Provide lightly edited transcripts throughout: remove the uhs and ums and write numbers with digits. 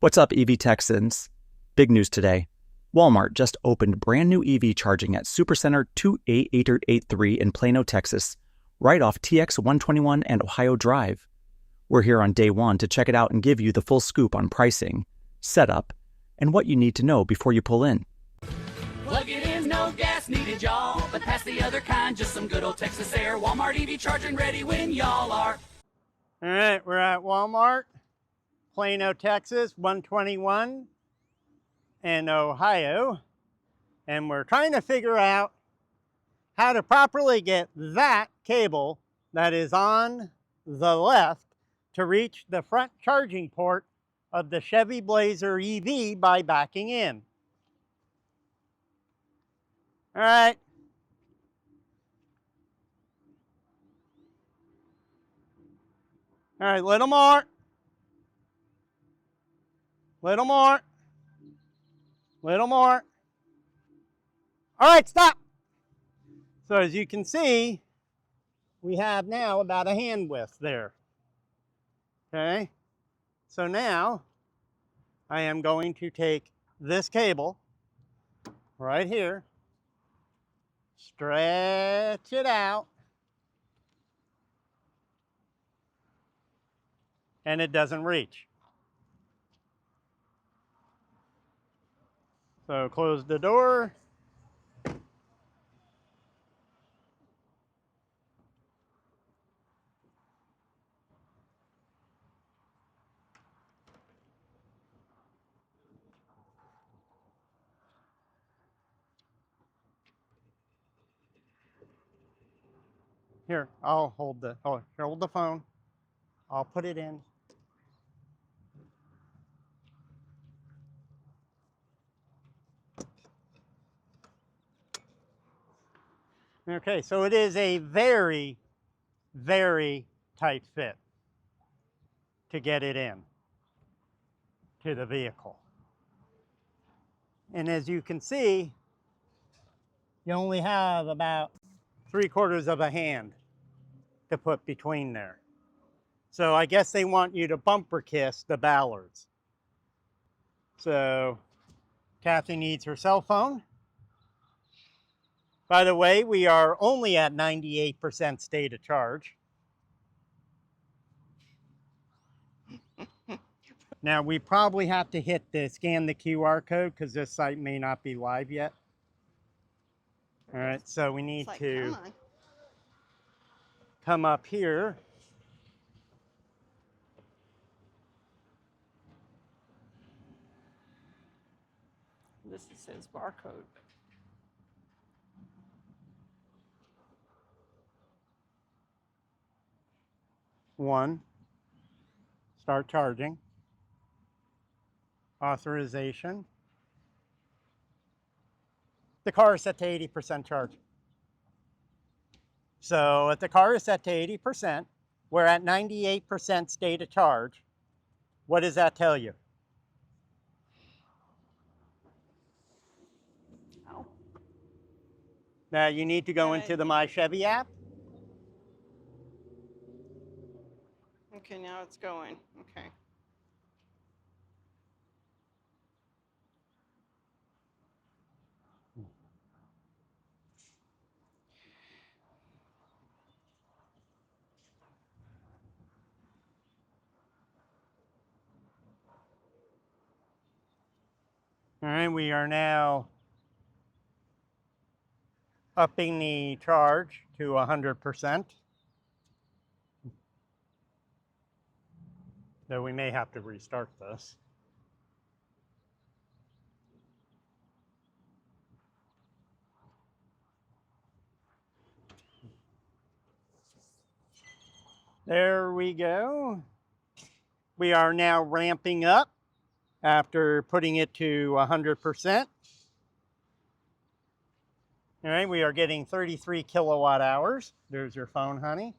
What's up, EV Texans? Big news today. Walmart just opened brand new EV charging at Supercenter 28883 in Plano, Texas, right off TX 121 and Ohio Drive. We're here on day one to check it out and give you the full scoop on pricing, setup, and what you need to know before you pull in. Plug it in, no gas needed, y'all. But past the other kind, just some good old Texas air. Walmart EV charging ready when y'all are. All right, we're at Walmart, Plano, Texas, 121 in Ohio. And we're trying to figure out how to properly get that cable that is on the left to reach the front charging port of the Chevy Blazer EV by backing in. All right. All right, little more. Little more. Little more. All right, stop. So as you can see, we have now about a hand width there. Okay, so now I am going to take this cable right here, stretch it out, and it doesn't reach. So close the door. Here, I'll hold the phone. I'll put it in. Okay, so it is a very, very tight fit to get it in to the vehicle. And as you can see, you only have about 3/4 of a hand to put between there. So I guess they want you to bumper kiss the ballards. So Kathy needs her cell phone. By the way, we are only at 98% state of charge. Now we probably have to scan the QR code because this site may not be live yet. All right, so we need to come up here. This says barcode. One, start charging. Authorization. The car is set to 80% charge. So if the car is set to 80%, we're at 98% state of charge. What does that tell you? Oh. Now you need to go into the My Chevy app. Okay, now it's going. Okay. All right, we are now upping the charge to 100%. Though we may have to restart this. There we go. We are now ramping up after putting it to 100%. All right, we are getting 33 kilowatt hours. There's your phone, honey.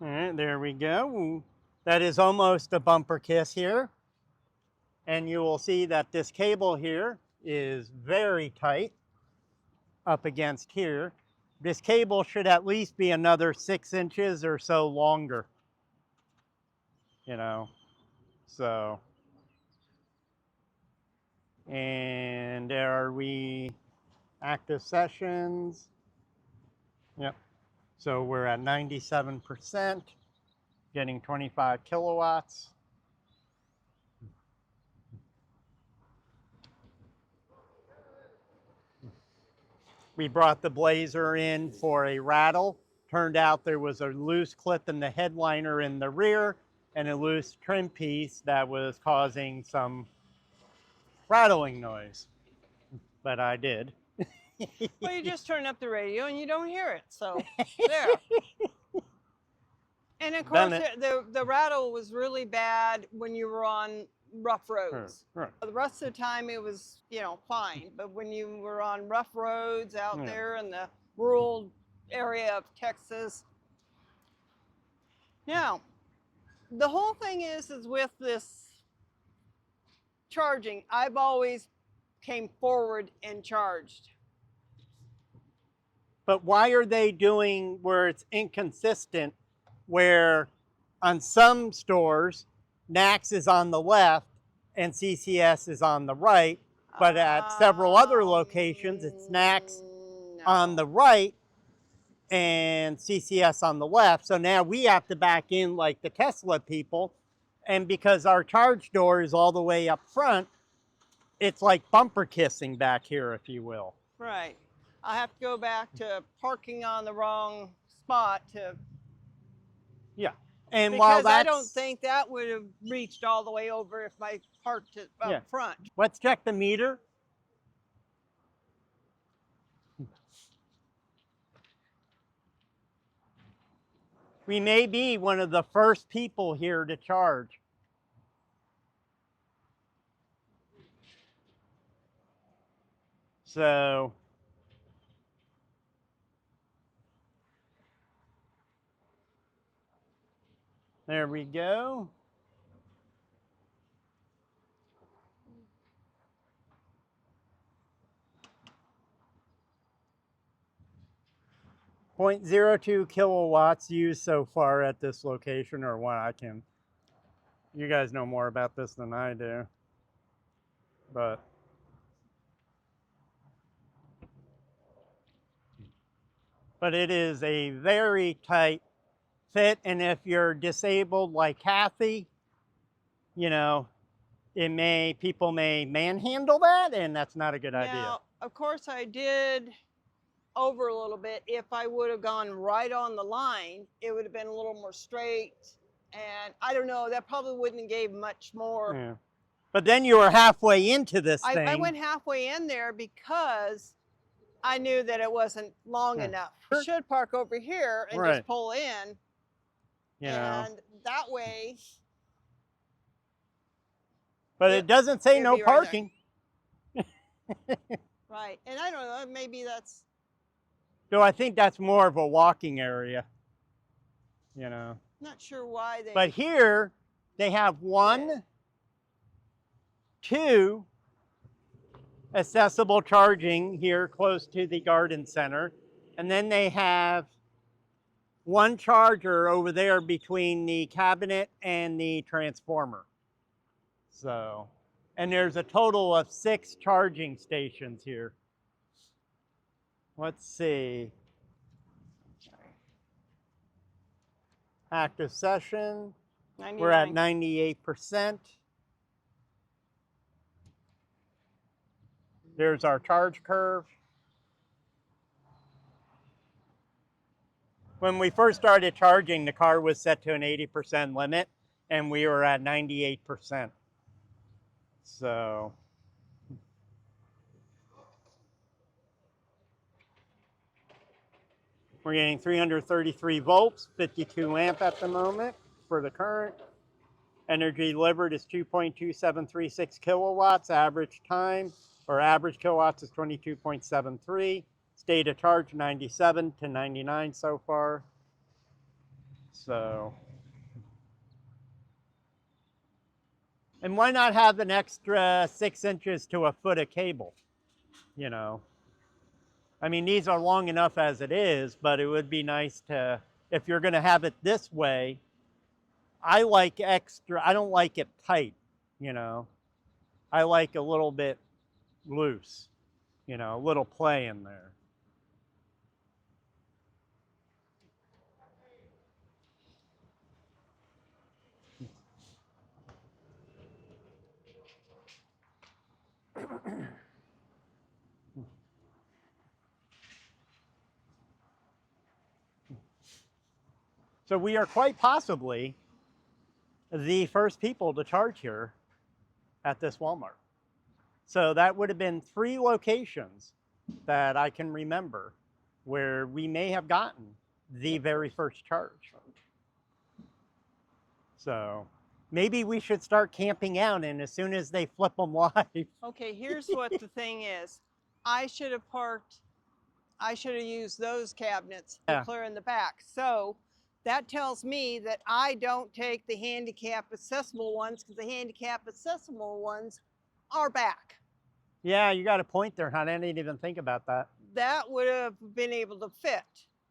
All right, there we go. That is almost a bumper kiss here. And you will see that this cable here is very tight up against here. This cable should at least be another 6 inches or so longer, you know, so. And are we active sessions? Yep. So we're at 97%, getting 25 kilowatts. We brought the Blazer in for a rattle. Turned out there was a loose clip in the headliner in the rear and a loose trim piece that was causing some rattling noise. But I did. Well, you just turn up the radio and you don't hear it, so there. And of course, the rattle was really bad when you were on rough roads. Right. The rest of the time it was, you know, fine. But when you were on rough roads out there in the rural area of Texas. Now, the whole thing is with this charging, I've always came forward and charged. But why are they doing where it's inconsistent, where on some stores, NACS is on the left and CCS is on the right, but at several other locations, it's NACS on the right and CCS on the left. So now we have to back in like the Tesla people, and because our charge door is all the way up front, it's like bumper kissing back here, if you will. Right. I have to go back to parking on the wrong spot to. Yeah. And because while that's, I don't think that would have reached all the way over if I parked it up front. Let's check the meter. We may be one of the first people here to charge. So there we go. .02 kilowatts used so far at this location, or what I can. You guys know more about this than I do, but it is a very tight fit, and if you're disabled like Kathy, you know, people may manhandle that, and that's not a good idea. Now, of course, I did over a little bit. If I would have gone right on the line, it would have been a little more straight. And I don't know, that probably wouldn't have gave much more. Yeah. But then you were halfway into this thing. I went halfway in there because I knew that it wasn't long enough. I should park over here and just pull in. And that way. But it doesn't say no parking. Right. And I don't know, maybe that's. So I think that's more of a walking area, you know. Not sure why they. But here they have 1, 2 accessible charging here close to the garden center. And then they have 1 charger over there between the cabinet and the transformer. So, and there's a total of 6 charging stations here. Let's see. Active session. 99. We're at 98%. There's our charge curve. When we first started charging, the car was set to an 80% limit, and we were at 98%. So. We're getting 333 volts, 52 amp at the moment for the current. Energy delivered is 2.2736 kilowatts. Average time, or average kilowatts, is 22.73. State of charge, 97 to 99 so far. So, and why not have an extra 6 inches to a foot of cable, you know? I mean, these are long enough as it is, but it would be nice to, if you're gonna have it this way, I like extra, I don't like it tight, you know? I like a little bit loose, you know, a little play in there. So we are quite possibly the first people to charge here at this Walmart. So that would have been 3 locations that I can remember where we may have gotten the very first charge. So maybe we should start camping out, and as soon as they flip them live. Okay, here's what the thing is. I should have used those cabinets to Yeah. clear in the back. So that tells me that I don't take the handicap accessible ones, because the handicap accessible ones are back. Yeah, you got a point there, hon. I didn't even think about that. That would have been able to fit.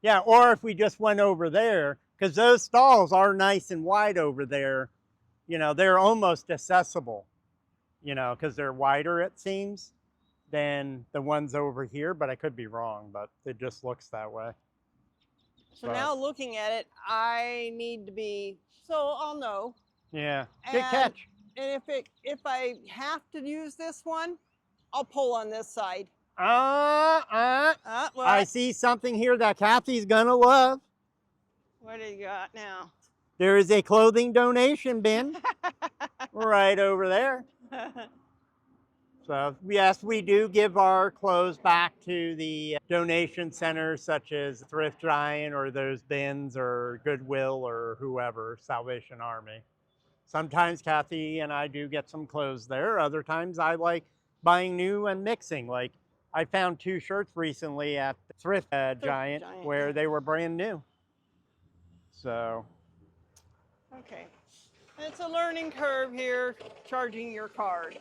Yeah, or if we just went over there, because those stalls are nice and wide over there. You know, they're almost accessible, you know, because they're wider, it seems, than the ones over here, but I could be wrong, but it just looks that way. So But, now looking at it, I need to be, so I'll know. yeah, good And- catch. And if I have to use this one, I'll pull on this side. What? I What? see something here that Kathy's gonna love. What do you got now? There is a clothing donation bin right over there. So yes, we do give our clothes back to the donation centers such as Thrift Giant or those bins or Goodwill or whoever, Salvation Army. Sometimes Kathy and I do get some clothes there. Other times I like buying new and mixing. Like I found 2 shirts recently at Thrift Giant where they were brand new. So. Okay. It's a learning curve here, charging your card.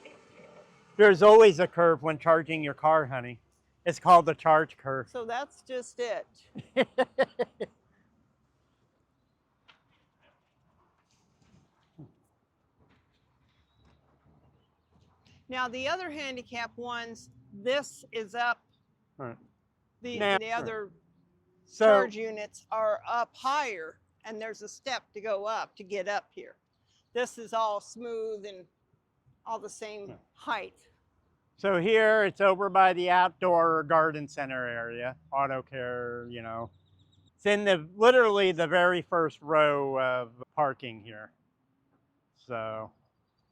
There's always a curve when charging your car, honey. It's called the charge curve. So that's just it. Now the other handicap ones, this is up. Right. The Now- other So, charge units are up higher, and there's a step to go up to get up here. This is all smooth and all the same height. so here it's over by the outdoor garden center area, auto care, you know. It's in literally the very first row of parking here. So,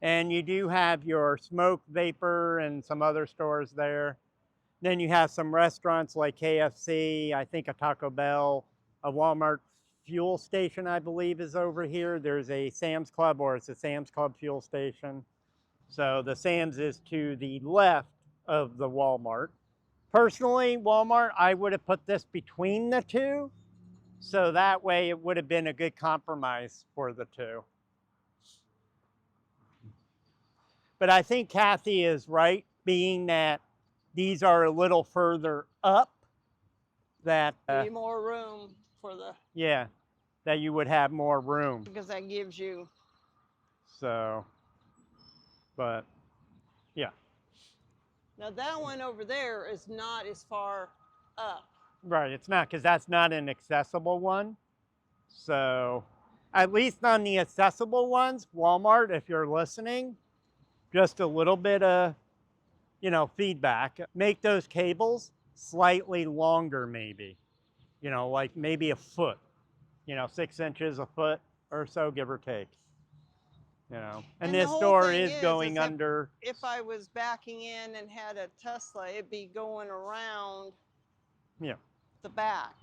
and you do have your smoke vapor and some other stores there. Then you have some restaurants like KFC, I think a Taco Bell, a Walmart fuel station, I believe, is over here. There's a Sam's Club, or it's a Sam's Club fuel station. So the Sam's is to the left of the Walmart. Personally, Walmart, I would have put this between the two. So that way it would have been a good compromise for the two. But I think Kathy is right, being that these are a little further up, that, Be more room for the, yeah, that you would have more room. because that gives you. So, but yeah. Now that one over there is not as far up. Right, it's not, because that's not an accessible one. So, at least on the accessible ones, Walmart, if you're listening, just a little bit of, you know, feedback. Make those cables slightly longer, maybe. You know, like maybe a foot. You know, 6 inches, a foot or so, give or take. You know, and the this whole door thing is going if- under. If I was backing in and had a Tesla, it'd be going around Yeah. the back.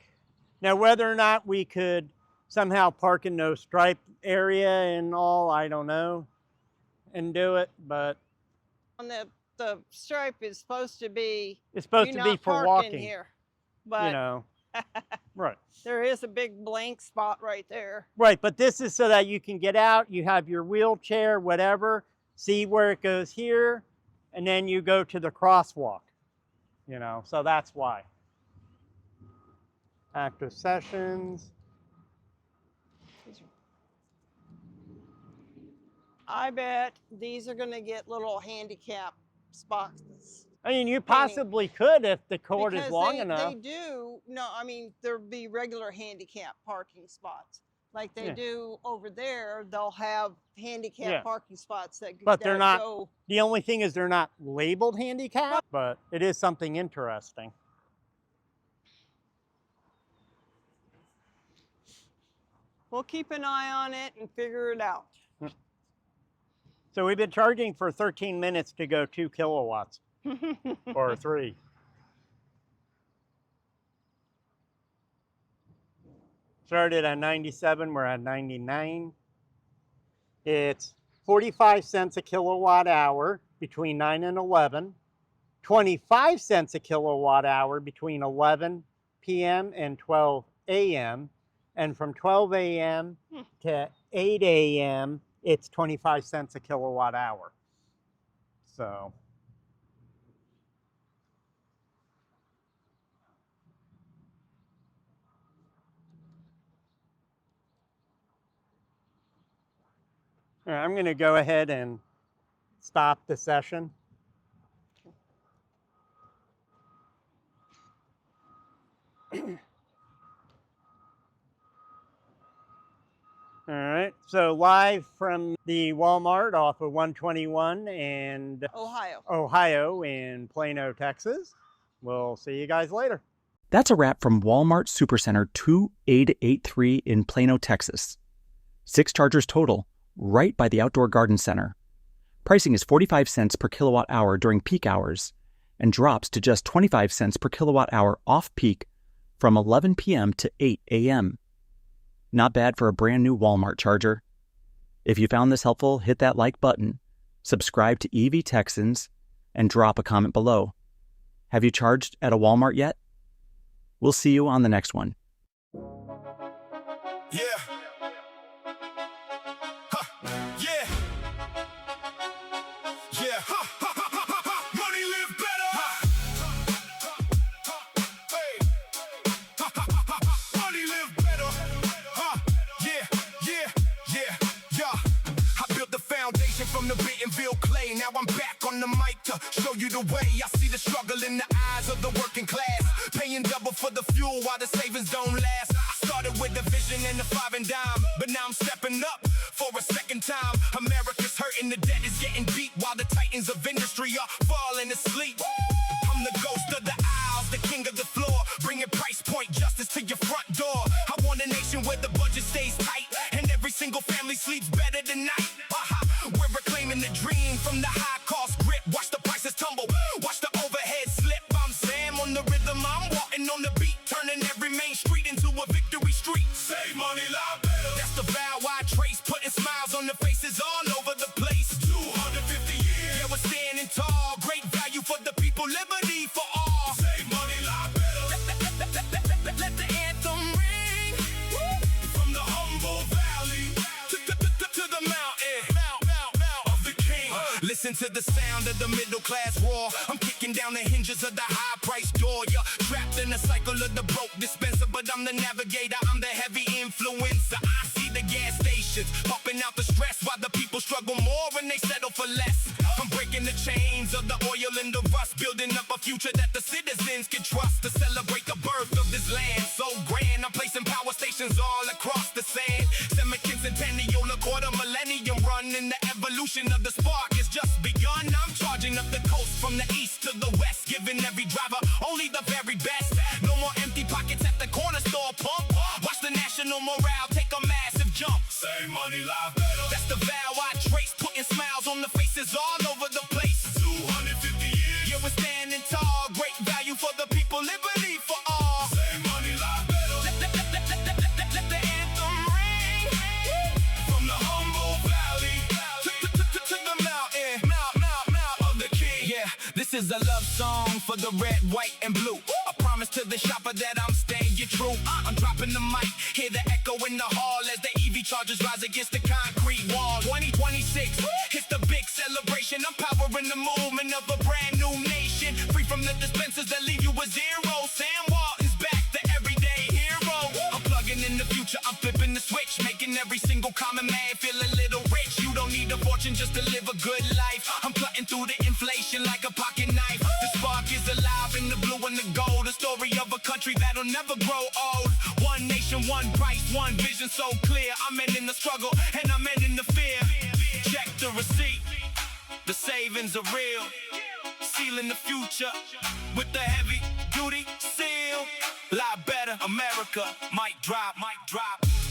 Now, whether or not we could somehow park in no stripe area and all, I don't know, and do it, but On the stripe is supposed to be, it's supposed you're to be not for parking walking. here, but You know, Right. There is a big blank spot right there. Right, but this is so that you can get out, you have your wheelchair, whatever, see where it goes here, and then you go to the crosswalk, you know, so that's why. Active sessions. I bet these are gonna get little handicap spots. I mean, you possibly could if the cord is Because long they enough. do, no, I mean, there'd be regular handicap parking spots. Like they Yeah. do over there, they'll have handicap Yeah. parking spots that But they're that not, go. the only thing is they're not labeled handicap, but it is something interesting. We'll keep an eye on it and figure it out. So we've been charging for 13 minutes to go 2 kilowatts or 3. Started at 97, we're at 99. It's 45 cents a kilowatt hour between 9 and 11, 25 cents a kilowatt hour between 11 p.m. and 12 a.m. And from 12 a.m. to 8 a.m., it's 25 cents a kilowatt hour. So. All right, I'm going to go ahead and stop the session. All right, so live from the Walmart off of 121 and Ohio in Plano, Texas. We'll see you guys later. That's a wrap from Walmart Supercenter 2883 in Plano, Texas. 6 chargers total, right by the Outdoor Garden Center. Pricing is 45 cents per kilowatt hour during peak hours and drops to just 25 cents per kilowatt hour off peak from 11 p.m. to 8 a.m. Not bad for a brand new Walmart charger. If you found this helpful, hit that like button, subscribe to EV Texans, and drop a comment below. Have you charged at a Walmart yet? We'll see you on the next one. Yeah. Huh. Yeah. Yeah. Ha, ha, ha, ha, ha, ha. Money live better. Hey. Ha, ha, ha, ha, ha. Money live better. Yeah. I built the foundation from the Bentonville clay. Now I'm back on the mic to show you the way. I see the struggle in the eyes of the working class. Paying double for the fuel while the savings don't last. I started with the vision and the 5 and dime, but now I'm stepping up for a second time. America's hurting, the debt is getting deep, while the titans of industry are falling asleep. I'm the ghost of the aisles, the king of the floor, bringing price point justice to your front door. I want a nation where the budget stays tight and every single family sleeps better tonight. We're reclaiming the dream from the high cost grip. Watch the prices tumble, watch the overhead slip. I'm Sam on the rhythm, I'm walking on the beat, turning every main street into a victory street. Save money, live better. That's the vow I trace, putting smiles on the faces all over the place. 250 years, yeah, we're standing tall. Great value for the people, liberty for all. Save money, live better. Let the anthem ring. From the humble valley to the mountain of the king. Listen to the sound of the middle class roar. I'm kicking down the hinges of the high price door. You're trapped in the cycle of the broke dispenser, but I'm the navigator, I'm the heavy influencer. I see the gas stations pumping out the stress while the people struggle more and they settle for less. I'm breaking the chains of the oil and the rust, building up a future that the citizens can trust to celebrate the birth of this land so grand. I'm placing power stations all across the sand. Semi-centennial, a quarter millennium run, and the evolution of the spark is just begun. I'm charging up the coast from the east to the west, giving every driver only the very best. No more empty pockets at the corner store pump. Watch the national morale take a massive jump. Save money, live better. That's the vow I trace, putting smiles on the faces all over the place. 250 years, yeah, we're standing tall. Great value for the people, liberty for all. Save money, live better. Let the anthem ring. From the humble valley to the mountain of the king. Yeah, this is a love song for the red, white, and blue. I promise promise to the shopper that I'm staying true. I'm dropping the mic, hear the echo in the hall as the EV chargers rise against the concrete wall. 2026, it's the big celebration. I'm powering the movement of a brand new nation, free from the dispensers that leave you with zero. Sam Walton's back, the everyday hero. I'm plugging in the future, I'm flipping the switch, making every single common man feel a little rich. You don't need a fortune just to live a good life. I'm cutting through the inflation like a pocket knife. The spark is alive in the blue and the gold, the story of a country that'll never grow old. One nation, one price, one vision so clear. I'm ending the struggle and I'm ending the fear. Check the receipt, the savings are real. Sealing the future with the heavy duty seal. Lot better, America might drop, might drop.